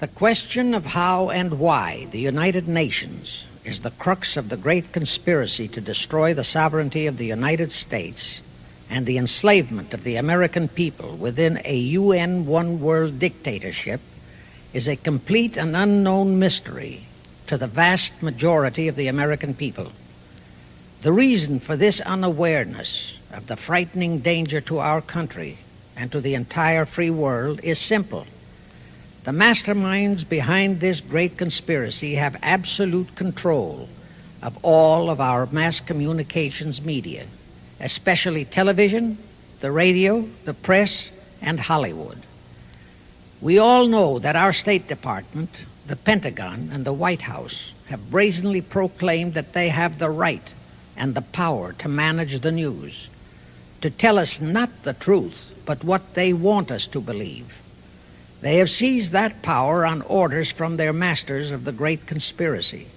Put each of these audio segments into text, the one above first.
The question of how and why the United Nations is the crux of the great conspiracy to destroy the sovereignty of the United States and the enslavement of the American people within a UN one-world dictatorship is a complete and unknown mystery to the vast majority of the American people. The reason for this unawareness of the frightening danger to our country and to the entire free world is simple. The masterminds behind this great conspiracy have absolute control of all of our mass communications media, especially television, the radio, the press, and Hollywood. We all know that our State Department, the Pentagon, and the White House have brazenly proclaimed that they have the right and the power to manage the news, to tell us not the truth, but what they want us to believe. They have seized that power on orders from their masters of the great conspiracy.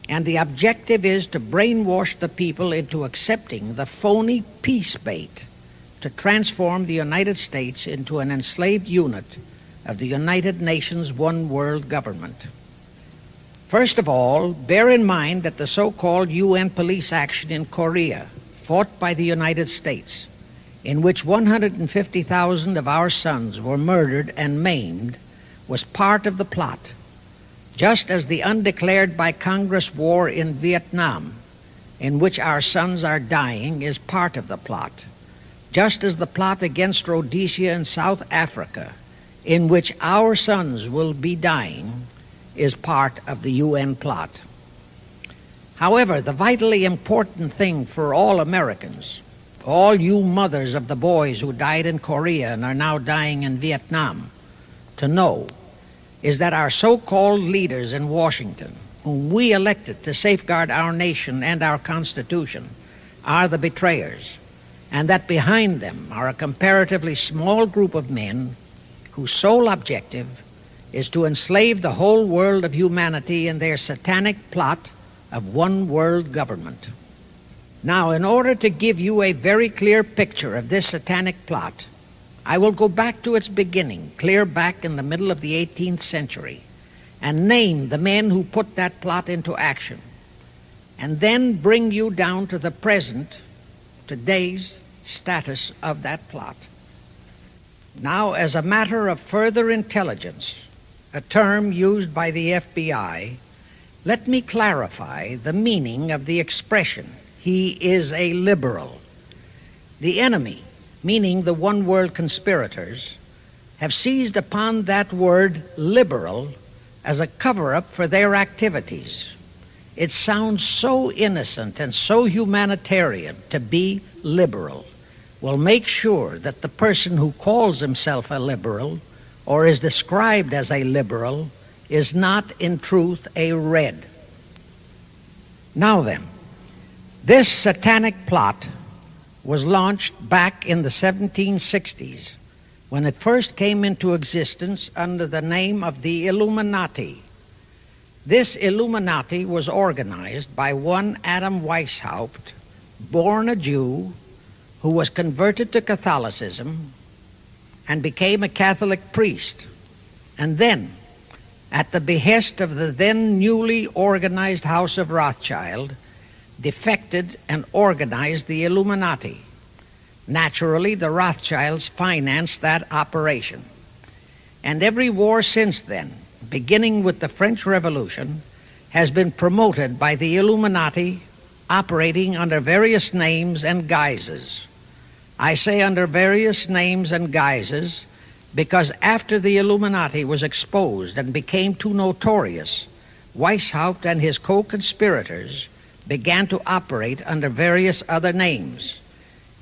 And the objective is to brainwash the people into accepting the phony peace bait to transform the United States into an enslaved unit of the United Nations one world government. First of all, bear in mind that the so-called UN police action in Korea, fought by the United States, in which 150,000 of our sons were murdered and maimed, was part of the plot, just as the undeclared by Congress war in Vietnam, in which our sons are dying, is part of the plot, just as the plot against Rhodesia and South Africa, in which our sons will be dying, is part of the UN plot. However, the vitally important thing for all Americans, all you mothers of the boys who died in Korea and are now dying in Vietnam, to know is that our so-called leaders in Washington, whom we elected to safeguard our nation and our Constitution, are the betrayers, and that behind them are a comparatively small group of men whose sole objective is to enslave the whole world of humanity in their satanic plot of one world government. Now, in order to give you a very clear picture of this satanic plot, I will go back to its beginning, clear back in the middle of the 18th century, and name the men who put that plot into action, and then bring you down to the present, today's status of that plot. Now, as a matter of further intelligence, a term used by the FBI, let me clarify the meaning of the expression, "He is a liberal." The enemy, meaning the one-world conspirators, have seized upon that word liberal as a cover-up for their activities. It sounds so innocent and so humanitarian to be liberal. We'll make sure that the person who calls himself a liberal or is described as a liberal is not in truth a red. Now then, this satanic plot was launched back in the 1760s when it first came into existence under the name of the Illuminati. This Illuminati was organized by one Adam Weishaupt, born a Jew, who was converted to Catholicism and became a Catholic priest, and then, at the behest of the then newly organized House of Rothschild, defected and organized the Illuminati. Naturally, the Rothschilds financed that operation. And every war since then, beginning with the French Revolution, has been promoted by the Illuminati, operating under various names and guises. I say under various names and guises because after the Illuminati was exposed and became too notorious, Weishaupt and his co-conspirators began to operate under various other names.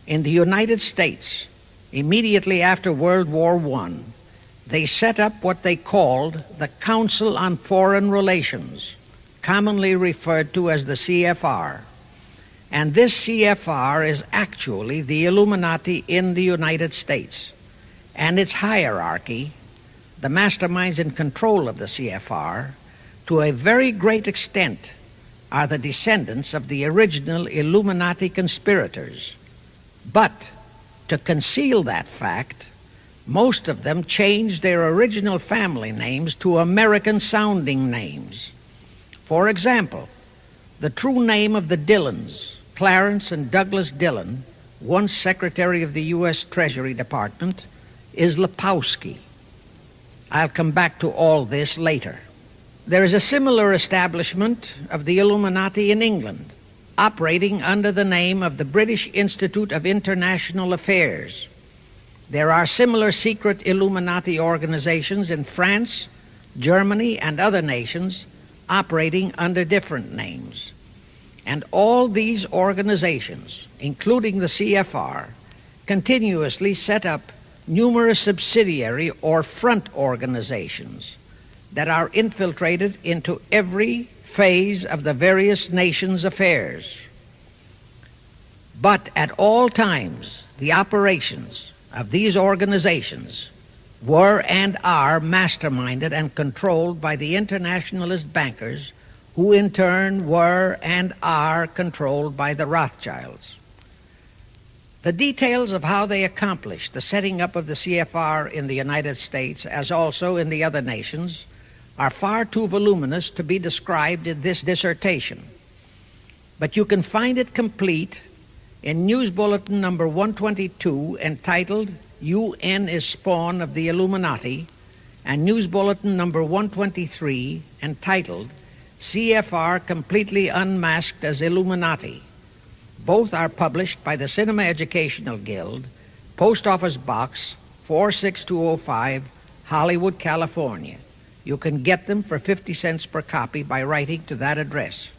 In the United States, immediately after World War I, they set up what they called the Council on Foreign Relations, commonly referred to as the CFR. And this CFR is actually the Illuminati in the United States. And its hierarchy, the masterminds in control of the CFR, to a very great extent are the descendants of the original Illuminati conspirators. But to conceal that fact, Most of them changed their original family names to American-sounding names. For example, the true name of the Dillons, Clarence and Douglas Dillon, once Secretary of the U.S. Treasury Department, is Lepowski. I'll come back to all this later. There is a similar establishment of the Illuminati in England, operating under the name of the British Institute of International Affairs. There are similar secret Illuminati organizations in France, Germany, and other nations operating under different names. And all these organizations, including the CFR, continuously set up numerous subsidiary or front organizations that are infiltrated into every phase of the various nations' affairs. But at all times, the operations of these organizations were and are masterminded and controlled by the internationalist bankers, who in turn were and are controlled by the Rothschilds. The details of how they accomplished the setting up of the CFR in the United States, as also in the other nations, are far too voluminous to be described in this dissertation. But you can find it complete in News Bulletin number 122, entitled UN is Spawn of the Illuminati, and News Bulletin number 123, entitled CFR Completely Unmasked as Illuminati. Both are published by the Cinema Educational Guild, Post Office Box 46205, Hollywood, California. You can get them for 50 cents per copy by writing to that address.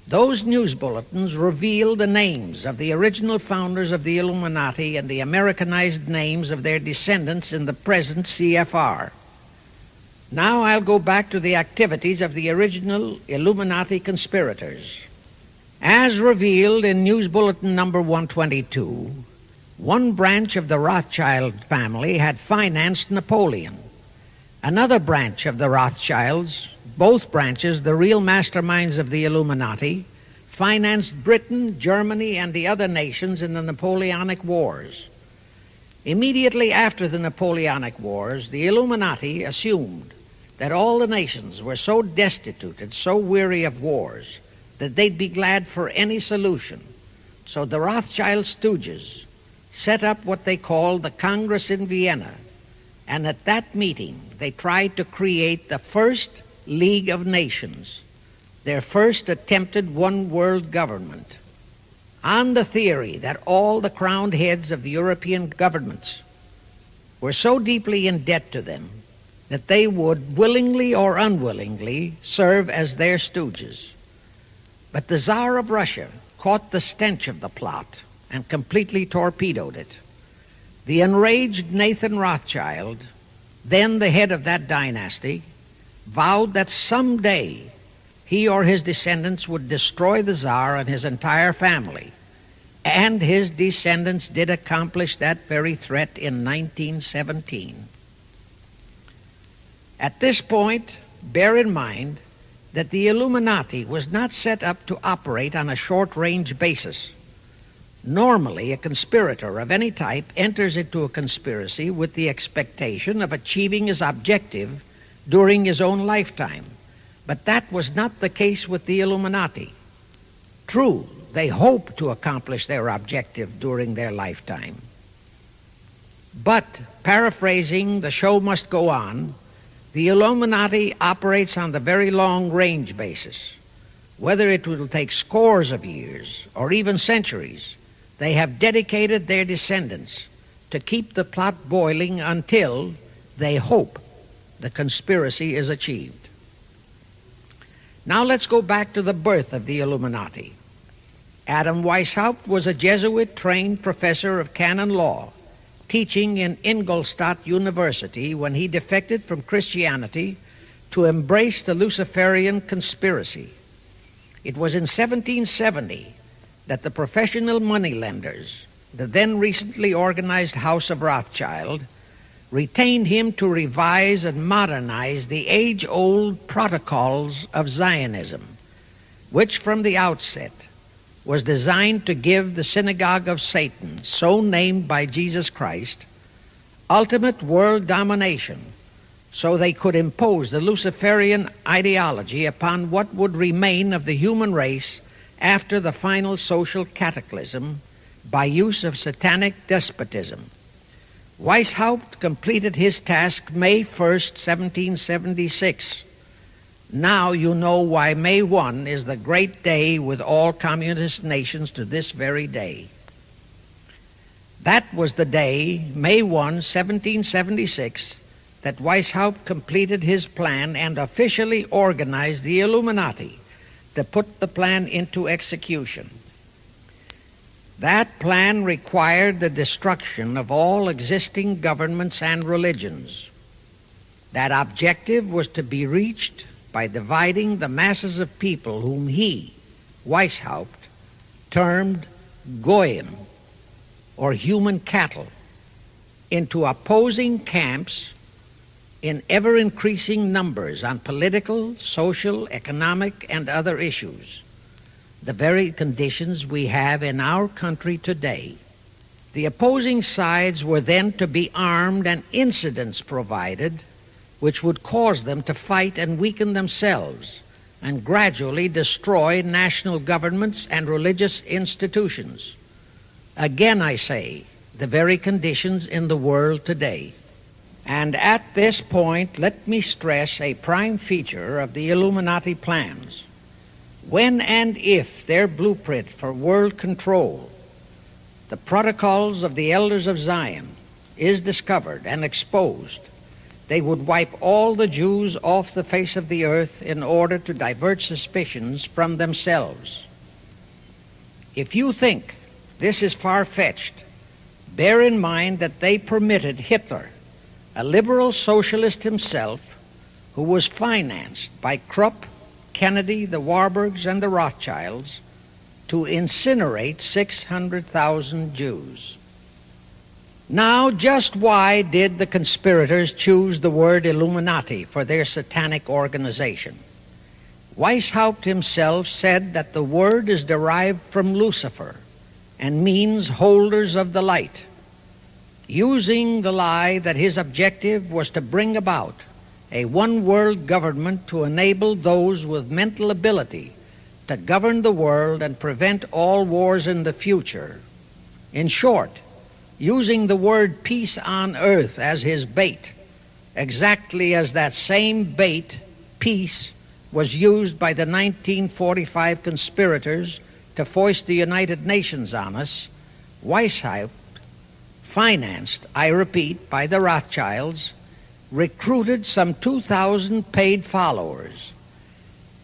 Those news bulletins reveal the names of the original founders of the Illuminati and the Americanized names of their descendants in the present CFR. Now I'll go back to the activities of the original Illuminati conspirators. As revealed in News Bulletin number 122, one branch of the Rothschild family had financed Napoleon. Another branch of the Rothschilds, both branches the real masterminds of the Illuminati, financed Britain, Germany, and the other nations in the Napoleonic Wars. Immediately after the Napoleonic Wars, the Illuminati assumed that all the nations were so destitute and so weary of wars that they'd be glad for any solution. So the Rothschild stooges set up what they called the Congress in Vienna, and at that meeting they tried to create the first League of Nations, their first attempted one world government, on the theory that all the crowned heads of the European governments were so deeply in debt to them that they would willingly or unwillingly serve as their stooges. But the Tsar of Russia caught the stench of the plot and completely torpedoed it. The enraged Nathan Rothschild, then the head of that dynasty, vowed that someday he or his descendants would destroy the Tsar and his entire family. And his descendants did accomplish that very threat in 1917. At this point, bear in mind that the Illuminati was not set up to operate on a short-range basis. Normally, a conspirator of any type enters into a conspiracy with the expectation of achieving his objective during his own lifetime. But that was not the case with the Illuminati. True, they hoped to accomplish their objective during their lifetime. But, paraphrasing The Show Must Go On, the Illuminati operates on the very long-range basis. Whether it will take scores of years or even centuries, they have dedicated their descendants to keep the plot boiling until they hope the conspiracy is achieved. Now let's go back to the birth of the Illuminati. Adam Weishaupt was a Jesuit-trained professor of canon law, teaching in Ingolstadt University when he defected from Christianity to embrace the Luciferian conspiracy. It was in 1770 that the professional moneylenders, the then recently organized House of Rothschild, retained him to revise and modernize the age-old protocols of Zionism, which from the outset was designed to give the synagogue of Satan, so named by Jesus Christ, ultimate world domination, so they could impose the Luciferian ideology upon what would remain of the human race after the final social cataclysm by use of satanic despotism. Weishaupt completed his task May 1st, 1776. Now you know why May 1 is the great day with all communist nations to this very day. That was the day, May 1, 1776, that Weishaupt completed his plan and officially organized the Illuminati to put the plan into execution. That plan required the destruction of all existing governments and religions. That objective was to be reached by dividing the masses of people whom he, Weishaupt, termed Goyim, or human cattle, into opposing camps in ever-increasing numbers on political, social, economic, and other issues, the very conditions we have in our country today. The opposing sides were then to be armed and incidents provided which would cause them to fight and weaken themselves and gradually destroy national governments and religious institutions. Again, I say, the very conditions in the world today. And at this point, let me stress a prime feature of the Illuminati plans. When and if their blueprint for world control, the protocols of the elders of Zion, is discovered and exposed, they would wipe all the Jews off the face of the earth in order to divert suspicions from themselves. If you think this is far-fetched, bear in mind that they permitted Hitler, a liberal socialist himself, who was financed by Krupp, Kennedy, the Warburgs, and the Rothschilds, to incinerate 600,000 Jews. Now, just why did the conspirators choose the word Illuminati for their satanic organization? Weishaupt himself said that the word is derived from Lucifer and means holders of the light, using the lie that his objective was to bring about a one-world government to enable those with mental ability to govern the world and prevent all wars in the future. In short, using the word peace on earth as his bait, exactly as that same bait, peace, was used by the 1945 conspirators to foist the United Nations on us. Weishaupt, financed, I repeat, by the Rothschilds, recruited some 2,000 paid followers.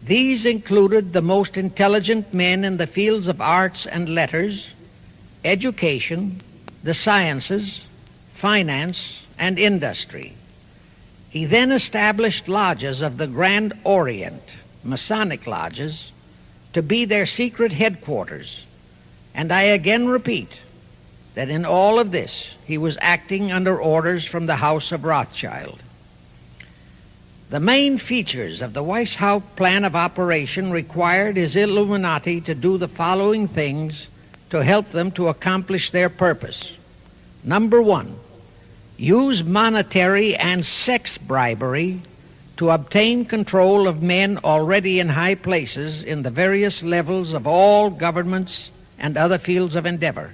These included the most intelligent men in the fields of arts and letters, education, the sciences, finance, and industry. He then established lodges of the Grand Orient, Masonic lodges, to be their secret headquarters. And I again repeat that in all of this he was acting under orders from the House of Rothschild. The main features of the Weishaupt plan of operation required his Illuminati to do the following things to help them to accomplish their purpose. Number one, use monetary and sex bribery to obtain control of men already in high places in the various levels of all governments and other fields of endeavor.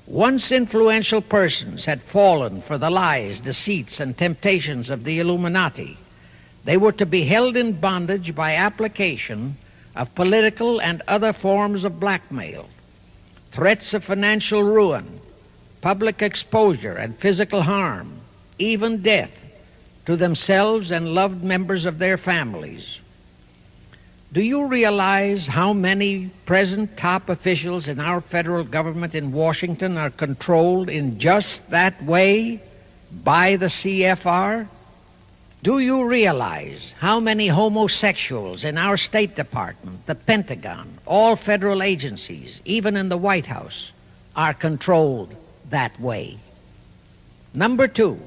Once influential persons had fallen for the lies, deceits, and temptations of the Illuminati, they were to be held in bondage by application of political and other forms of blackmail, threats of financial ruin, public exposure and physical harm, even death, to themselves and loved members of their families. Do you realize how many present top officials in our federal government in Washington are controlled in just that way by the CFR? Do you realize how many homosexuals in our State Department, the Pentagon, all federal agencies, even in the White House, are controlled that way? Number two,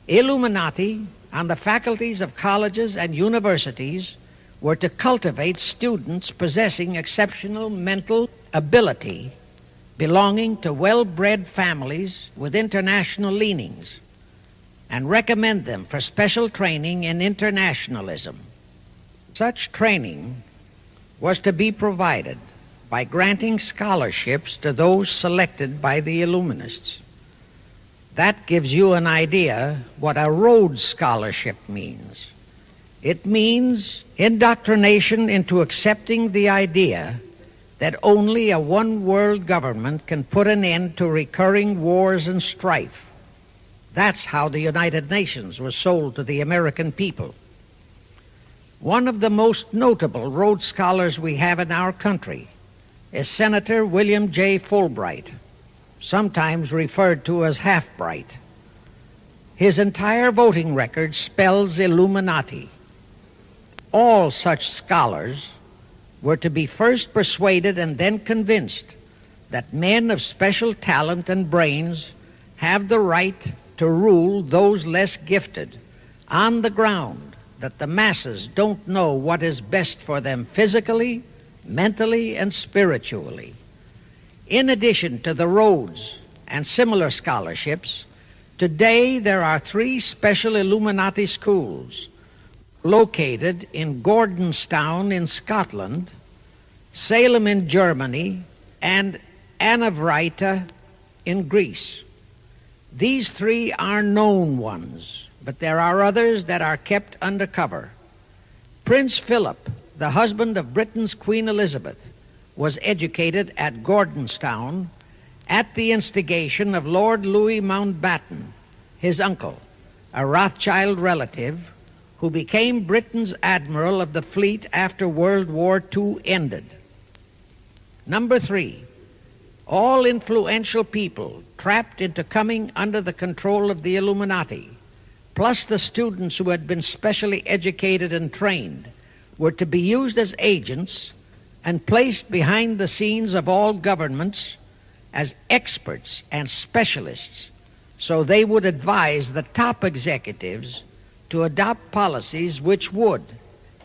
Illuminati on the faculties of colleges and universities were to cultivate students possessing exceptional mental ability belonging to well-bred families with international leanings and recommend them for special training in internationalism. Such training was to be provided by granting scholarships to those selected by the Illuminists. That gives you an idea what a Rhodes Scholarship means. It means indoctrination into accepting the idea that only a one-world government can put an end to recurring wars and strife. That's how the United Nations was sold to the American people. One of the most notable Rhodes Scholars we have in our country is Senator William J. Fulbright, sometimes referred to as Half-Bright. His entire voting record spells Illuminati. All such scholars were to be first persuaded and then convinced that men of special talent and brains have the right to rule those less gifted on the ground that the masses don't know what is best for them physically, mentally, and spiritually. In addition to the Rhodes and similar scholarships, today there are 3 special Illuminati schools located in Gordonstown in Scotland, Salem in Germany, and Anavrita in Greece. These 3 are known ones, but there are others that are kept under cover. Prince Philip, the husband of Britain's Queen Elizabeth, was educated at Gordonstown at the instigation of Lord Louis Mountbatten, his uncle, a Rothschild relative who became Britain's admiral of the fleet after World War II ended. Number 3, all influential people trapped into coming under the control of the Illuminati, plus the students who had been specially educated and trained, were to be used as agents and placed behind the scenes of all governments as experts and specialists, so they would advise the top executives to adopt policies which would,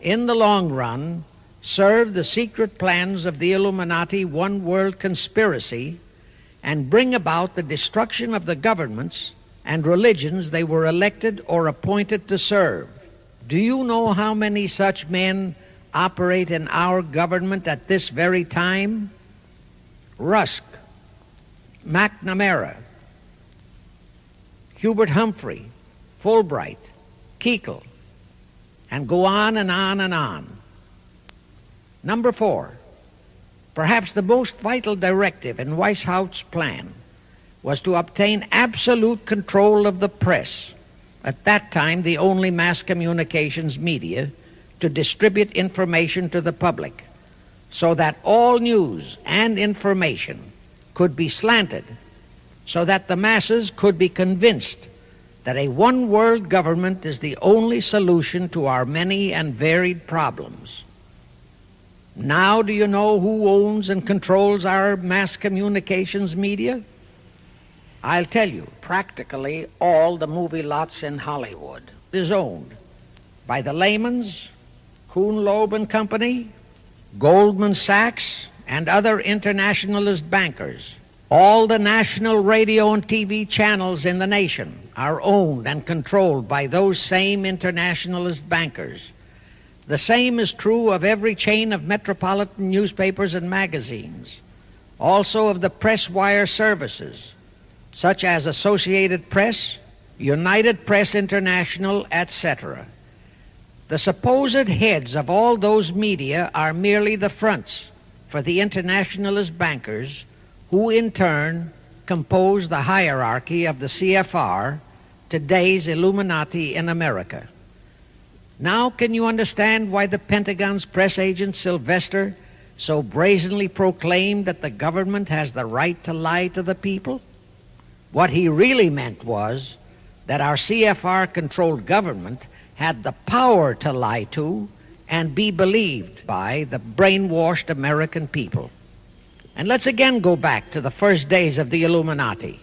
in the long run, serve the secret plans of the Illuminati one-world conspiracy and bring about the destruction of the governments and religions they were elected or appointed to serve. Do you know how many such men operate in our government at this very time? Rusk, McNamara, Hubert Humphrey, Fulbright, Kuchel, and go on and on and on. Number 4, perhaps the most vital directive in Weishaupt's plan was to obtain absolute control of the press, at that time the only mass communications media, to distribute information to the public, so that all news and information could be slanted, so that the masses could be convinced that a one-world government is the only solution to our many and varied problems. Now do you know who owns and controls our mass communications media? I'll tell you, practically all the movie lots in Hollywood is owned by the Lehmans, Kuhn, Loeb and Company, Goldman Sachs, and other internationalist bankers. All the national radio and TV channels in the nation are owned and controlled by those same internationalist bankers. The same is true of every chain of metropolitan newspapers and magazines, also of the press wire services, such as Associated Press, United Press International, etc. The supposed heads of all those media are merely the fronts for the internationalist bankers, who in turn compose the hierarchy of the CFR, today's Illuminati in America. Now can you understand why the Pentagon's press agent Sylvester so brazenly proclaimed that the government has the right to lie to the people? What he really meant was that our CFR-controlled government had the power to lie to and be believed by the brainwashed American people. And let's again go back to the first days of the Illuminati.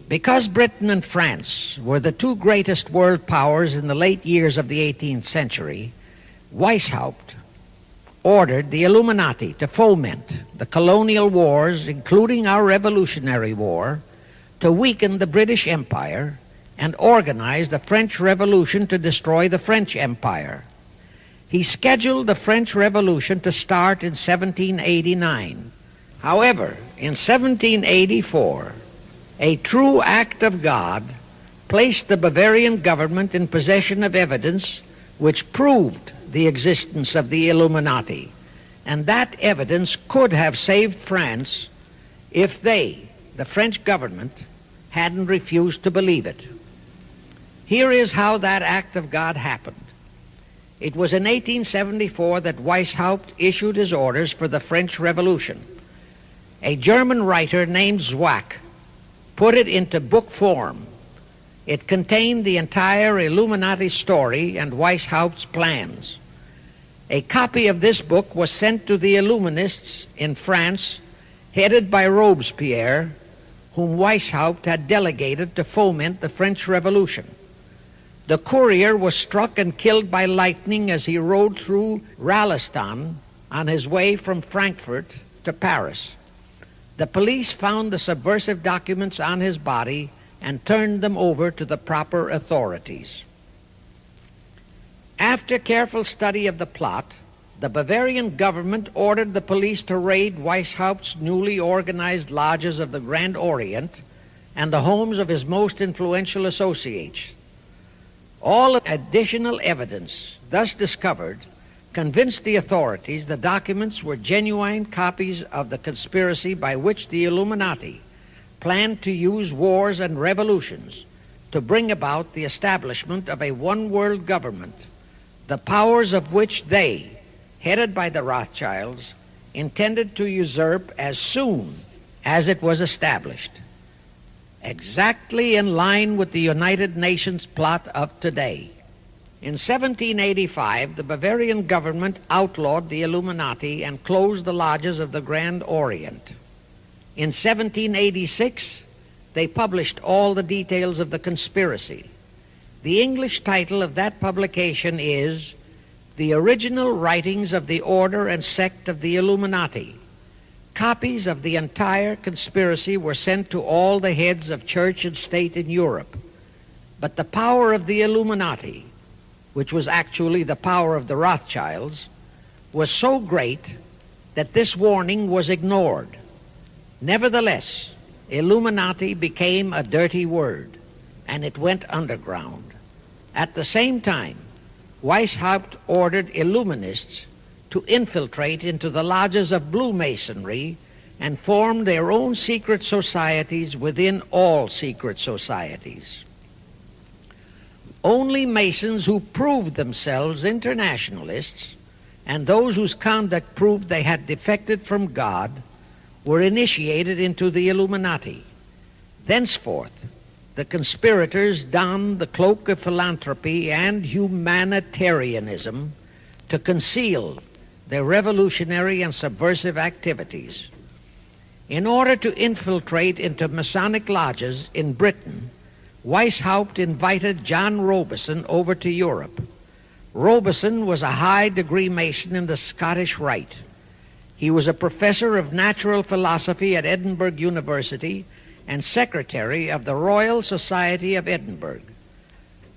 Because Britain and France were the 2 greatest world powers in the late years of the 18th century, Weishaupt ordered the Illuminati to foment the colonial wars, including our Revolutionary War, to weaken the British Empire and organize the French Revolution to destroy the French Empire. He scheduled the French Revolution to start in 1789. However, in 1784, a true act of God placed the Bavarian government in possession of evidence which proved the existence of the Illuminati, and that evidence could have saved France if they, the French government, hadn't refused to believe it. Here is how that act of God happened. It was in 1874 that Weishaupt issued his orders for the French Revolution. A German writer named Zwack put it into book form. It contained the entire Illuminati story and Weishaupt's plans. A copy of this book was sent to the Illuminists in France, headed by Robespierre, whom Weishaupt had delegated to foment the French Revolution. The courier was struck and killed by lightning as he rode through Ralston on his way from Frankfurt to Paris. The police found the subversive documents on his body and turned them over to the proper authorities. After careful study of the plot, the Bavarian government ordered the police to raid Weishaupt's newly organized lodges of the Grand Orient and the homes of his most influential associates. All additional evidence thus discovered convinced the authorities the documents were genuine copies of the conspiracy by which the Illuminati planned to use wars and revolutions to bring about the establishment of a one-world government, the powers of which they, headed by the Rothschilds, intended to usurp as soon as it was established, exactly in line with the United Nations plot of today. In 1785, the Bavarian government outlawed the Illuminati and closed the lodges of the Grand Orient. In 1786, they published all the details of the conspiracy. The English title of that publication is The Original Writings of the Order and Sect of the Illuminati. Copies of the entire conspiracy were sent to all the heads of church and state in Europe. But the power of the Illuminati, which was actually the power of the Rothschilds, was so great that this warning was ignored. Nevertheless, Illuminati became a dirty word, and it went underground. At the same time, Weishaupt ordered Illuminists to infiltrate into the lodges of Blue Masonry and form their own secret societies within all secret societies. Only Masons who proved themselves internationalists and those whose conduct proved they had defected from God were initiated into the Illuminati. Thenceforth, the conspirators donned the cloak of philanthropy and humanitarianism to conceal their revolutionary and subversive activities. In order to infiltrate into Masonic lodges in Britain, Weishaupt invited John Robison over to Europe. Robison was a high-degree Mason in the Scottish Rite. He was a professor of natural philosophy at Edinburgh University and secretary of the Royal Society of Edinburgh.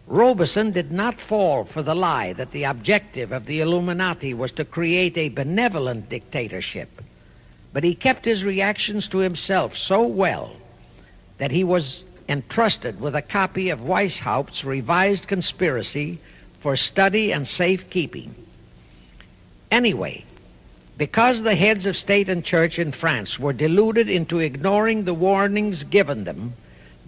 Robison did not fall for the lie that the objective of the Illuminati was to create a benevolent dictatorship, but he kept his reactions to himself so well that he was entrusted with a copy of Weishaupt's revised conspiracy for study and safekeeping. Anyway, because the heads of state and church in France were deluded into ignoring the warnings given them,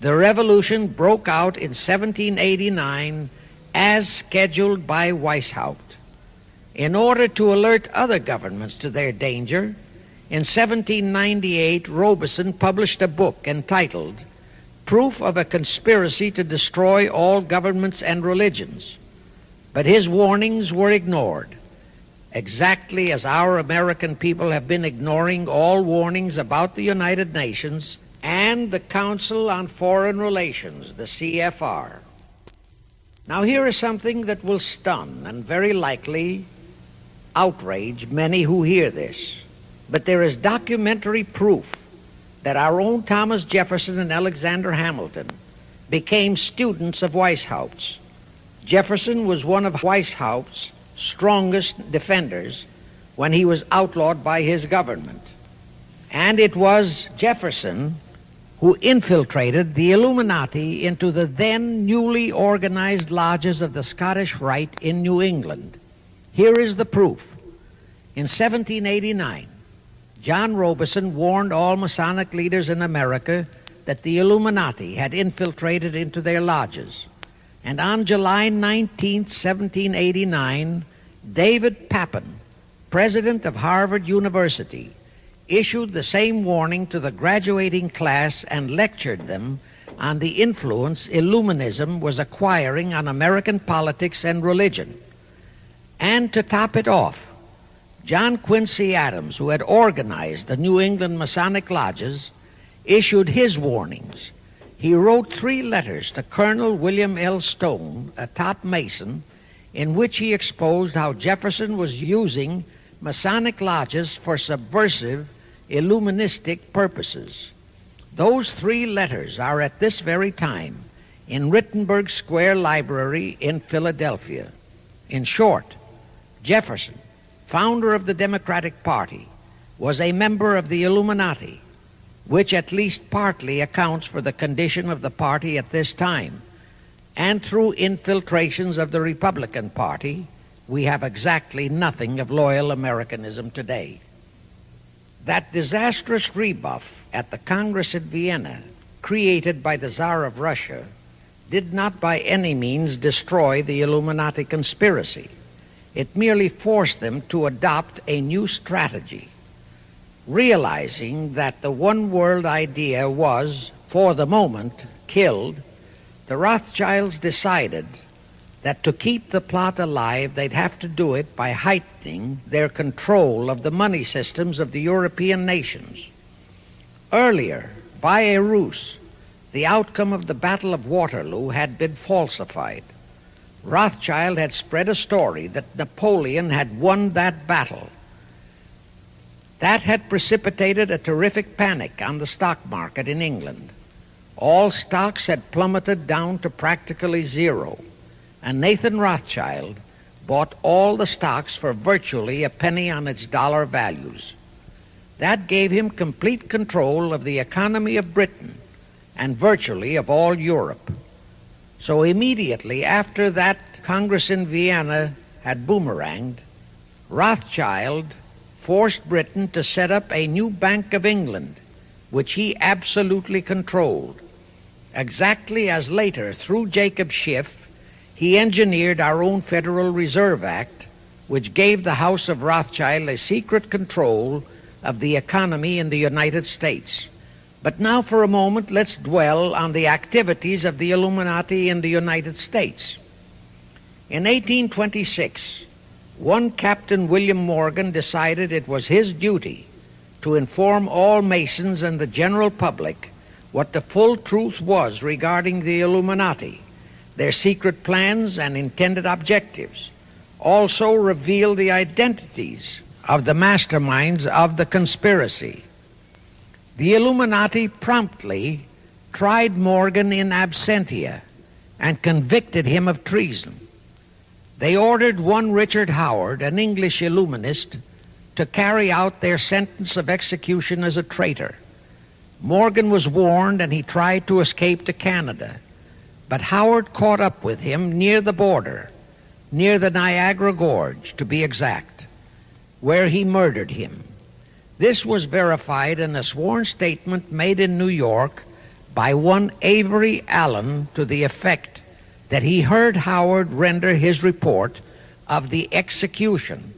the revolution broke out in 1789 as scheduled by Weishaupt. In order to alert other governments to their danger, in 1798 Robison published a book entitled Proof of a Conspiracy to Destroy All Governments and Religions. But his warnings were ignored, exactly as our American people have been ignoring all warnings about the United Nations and the Council on Foreign Relations, the CFR. Now here is something that will stun and very likely outrage many who hear this, but there is documentary proof that our own Thomas Jefferson and Alexander Hamilton became students of Weishaupt. Jefferson was one of Weishaupt's strongest defenders when he was outlawed by his government. And it was Jefferson who infiltrated the Illuminati into the then newly organized lodges of the Scottish Rite in New England. Here is the proof. In 1789, John Robeson warned all Masonic leaders in America that the Illuminati had infiltrated into their lodges. And on July 19, 1789, David Papin, president of Harvard University, issued the same warning to the graduating class and lectured them on the influence Illuminism was acquiring on American politics and religion. And to top it off, John Quincy Adams, who had organized the New England Masonic lodges, issued his warnings. He wrote 3 letters to Colonel William L. Stone, a top Mason, in which he exposed how Jefferson was using Masonic lodges for subversive, Illuministic purposes. Those 3 letters are at this very time in Rittenberg Square Library in Philadelphia. In short, Jefferson, founder of the Democratic Party, was a member of the Illuminati, which at least partly accounts for the condition of the party at this time. And through infiltrations of the Republican Party, we have exactly nothing of loyal Americanism today. That disastrous rebuff at the Congress at Vienna, created by the Tsar of Russia, did not by any means destroy the Illuminati conspiracy. It merely forced them to adopt a new strategy. Realizing that the one world idea was, for the moment, killed, the Rothschilds decided that to keep the plot alive, they'd have to do it by heightening their control of the money systems of the European nations. Earlier, by a ruse, the outcome of the Battle of Waterloo had been falsified. Rothschild had spread a story that Napoleon had won that battle. That had precipitated a terrific panic on the stock market in England. All stocks had plummeted down to practically zero, and Nathan Rothschild bought all the stocks for virtually a penny on its dollar values. That gave him complete control of the economy of Britain and virtually of all Europe. So immediately after that Congress in Vienna had boomeranged, Rothschild forced Britain to set up a new Bank of England, which he absolutely controlled, exactly as later, through Jacob Schiff, he engineered our own Federal Reserve Act, which gave the House of Rothschild a secret control of the economy in the United States. But now for a moment, let's dwell on the activities of the Illuminati in the United States. In 1826, one Captain William Morgan decided it was his duty to inform all Masons and the general public what the full truth was regarding the Illuminati, their secret plans and intended objectives, also reveal the identities of the masterminds of the conspiracy. The Illuminati promptly tried Morgan in absentia and convicted him of treason. They ordered one Richard Howard, an English Illuminist, to carry out their sentence of execution as a traitor. Morgan was warned and he tried to escape to Canada, but Howard caught up with him near the border, near the Niagara Gorge to be exact, where he murdered him. This was verified in a sworn statement made in New York by one Avery Allen to the effect that he heard Howard render his report of the execution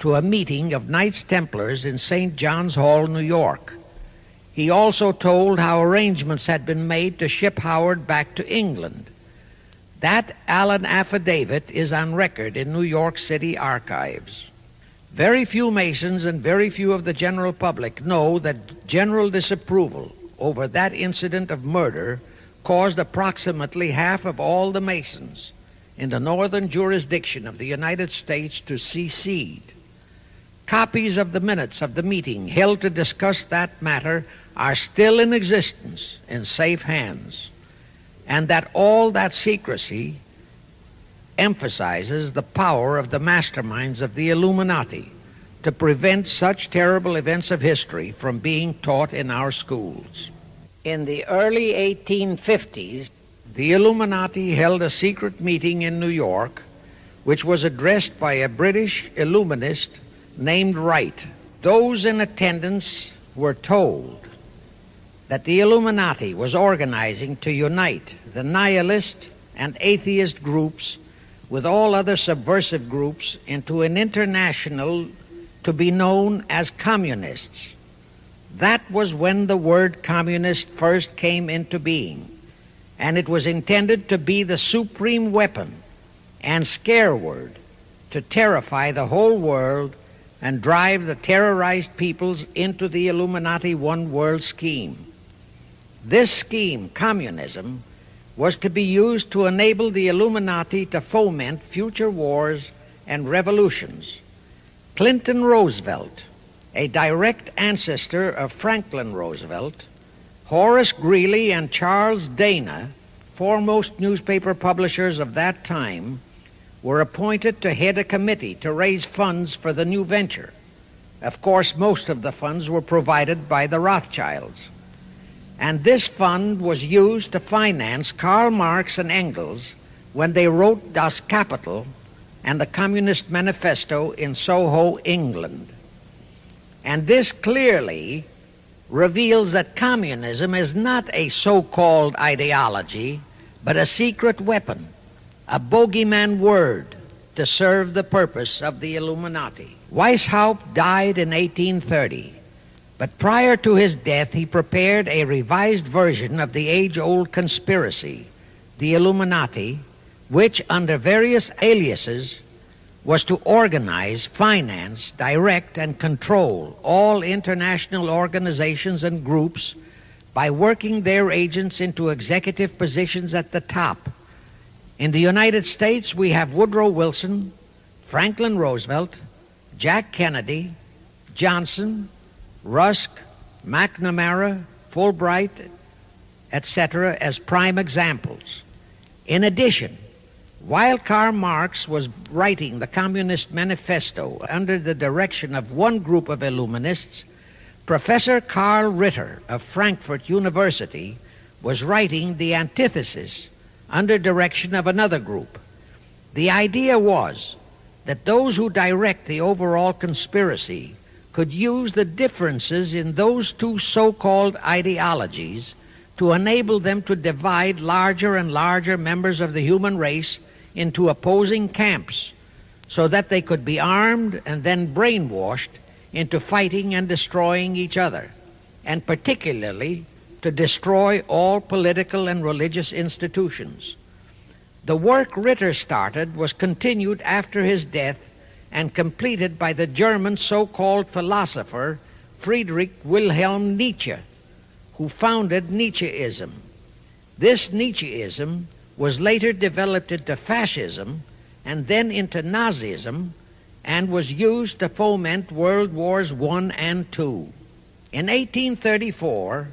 to a meeting of Knights Templars in St. John's Hall, New York. He also told how arrangements had been made to ship Howard back to England. That Allen affidavit is on record in New York City archives. Very few Masons and very few of the general public know that general disapproval over that incident of murder caused approximately half of all the Masons in the northern jurisdiction of the United States to secede. Copies of the minutes of the meeting held to discuss that matter are still in existence in safe hands, and that all that secrecy emphasizes the power of the masterminds of the Illuminati to prevent such terrible events of history from being taught in our schools. In the early 1850s, the Illuminati held a secret meeting in New York, which was addressed by a British Illuminist named Wright. Those in attendance were told that the Illuminati was organizing to unite the nihilist and atheist groups with all other subversive groups into an international to be known as communists. That was when the word communist first came into being, and it was intended to be the supreme weapon and scare word to terrify the whole world and drive the terrorized peoples into the Illuminati one world scheme. This scheme, communism, was to be used to enable the Illuminati to foment future wars and revolutions. Clinton Roosevelt, a direct ancestor of Franklin Roosevelt, Horace Greeley and Charles Dana, foremost newspaper publishers of that time, were appointed to head a committee to raise funds for the new venture. Of course, most of the funds were provided by the Rothschilds. And this fund was used to finance Karl Marx and Engels when they wrote Das Kapital and the Communist Manifesto in Soho, England. And this clearly reveals that communism is not a so-called ideology, but a secret weapon, a bogeyman word to serve the purpose of the Illuminati. Weishaupt died in 1830, but prior to his death he prepared a revised version of the age-old conspiracy, the Illuminati, which under various aliases was to organize, finance, direct, and control all international organizations and groups by working their agents into executive positions at the top. In the United States, we have Woodrow Wilson, Franklin Roosevelt, Jack Kennedy, Johnson, Rusk, McNamara, Fulbright, etc. as prime examples. In addition, while Karl Marx was writing the Communist Manifesto under the direction of one group of Illuminists, Professor Karl Ritter of Frankfurt University was writing the antithesis under direction of another group. The idea was that those who direct the overall conspiracy could use the differences in those two so-called ideologies to enable them to divide larger and larger members of the human race into opposing camps so that they could be armed and then brainwashed into fighting and destroying each other, and particularly to destroy all political and religious institutions. The work Ritter started was continued after his death and completed by the German so-called philosopher Friedrich Wilhelm Nietzsche, who founded Nietzscheism. This Nietzscheism was later developed into fascism and then into Nazism and was used to foment World Wars I and II. In 1834,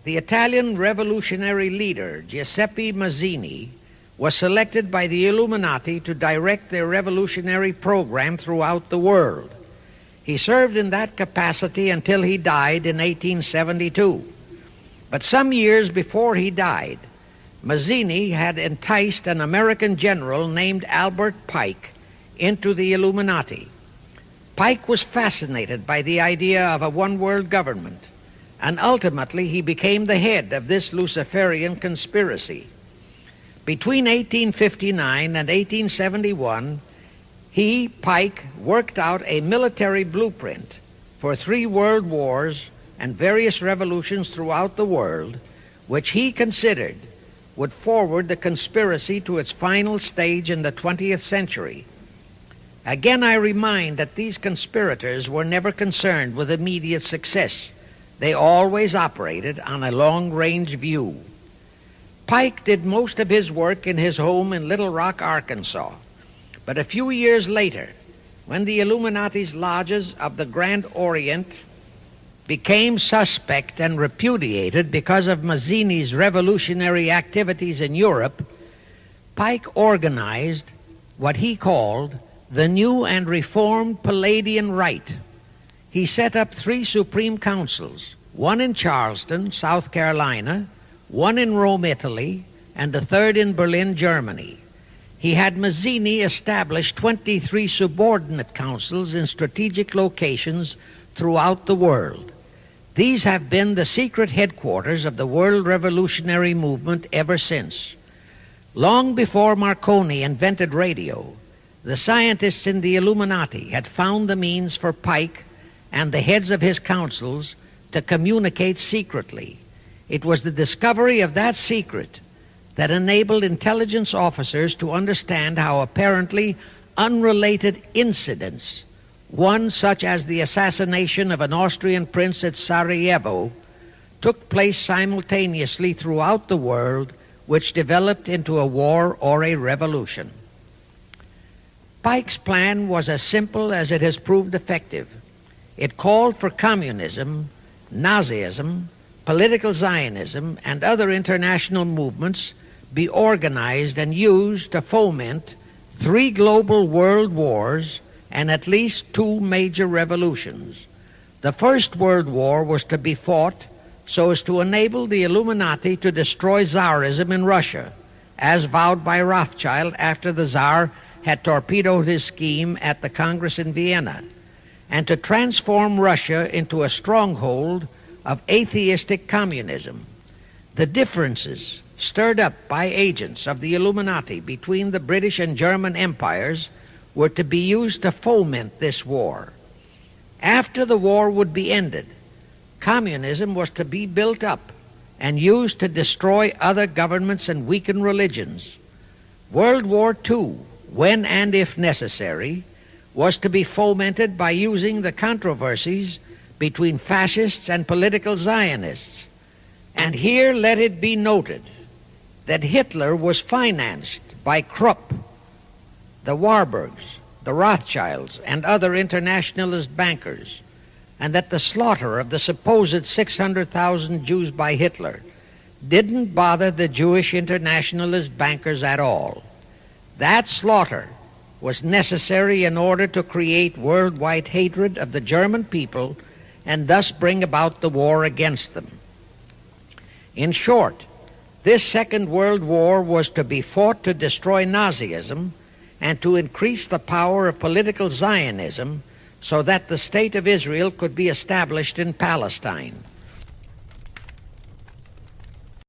the Italian revolutionary leader Giuseppe Mazzini was selected by the Illuminati to direct their revolutionary program throughout the world. He served in that capacity until he died in 1872. But some years before he died, Mazzini had enticed an American general named Albert Pike into the Illuminati. Pike was fascinated by the idea of a one-world government, and ultimately he became the head of this Luciferian conspiracy. Between 1859 and 1871, he, Pike, worked out a military blueprint for 3 world wars and various revolutions throughout the world, which he considered would forward the conspiracy to its final stage in the 20th century. Again, I remind that these conspirators were never concerned with immediate success. They always operated on a long-range view. Pike did most of his work in his home in Little Rock, Arkansas, but a few years later, when the Illuminati's lodges of the Grand Orient became suspect and repudiated because of Mazzini's revolutionary activities in Europe, Pike organized what he called the New and Reformed Palladian Rite. He set up 3 Supreme Councils, one in Charleston, South Carolina, one in Rome, Italy, and the third in Berlin, Germany. He had Mazzini establish 23 subordinate councils in strategic locations throughout the world. These have been the secret headquarters of the world revolutionary movement ever since. Long before Marconi invented radio, the scientists in the Illuminati had found the means for Pike and the heads of his councils to communicate secretly. It was the discovery of that secret that enabled intelligence officers to understand how apparently unrelated incidents, one such as the assassination of an Austrian prince at Sarajevo, took place simultaneously throughout the world, which developed into a war or a revolution. Pike's plan was as simple as it has proved effective. It called for communism, Nazism, political Zionism, and other international movements be organized and used to foment 3 global world wars and at least 2 major revolutions. The First World War was to be fought so as to enable the Illuminati to destroy Tsarism in Russia, as vowed by Rothschild after the Tsar had torpedoed his scheme at the Congress in Vienna, and to transform Russia into a stronghold of atheistic communism. The differences stirred up by agents of the Illuminati between the British and German empires were to be used to foment this war. After the war would be ended, communism was to be built up and used to destroy other governments and weaken religions. World War II, when and if necessary, was to be fomented by using the controversies between fascists and political Zionists. And here let it be noted that Hitler was financed by Krupp, the Warburgs, the Rothschilds, and other internationalist bankers, and that the slaughter of the supposed 600,000 Jews by Hitler didn't bother the Jewish internationalist bankers at all. That slaughter was necessary in order to create worldwide hatred of the German people and thus bring about the war against them. In short, this Second World War was to be fought to destroy Nazism and to increase the power of political Zionism so that the State of Israel could be established in Palestine.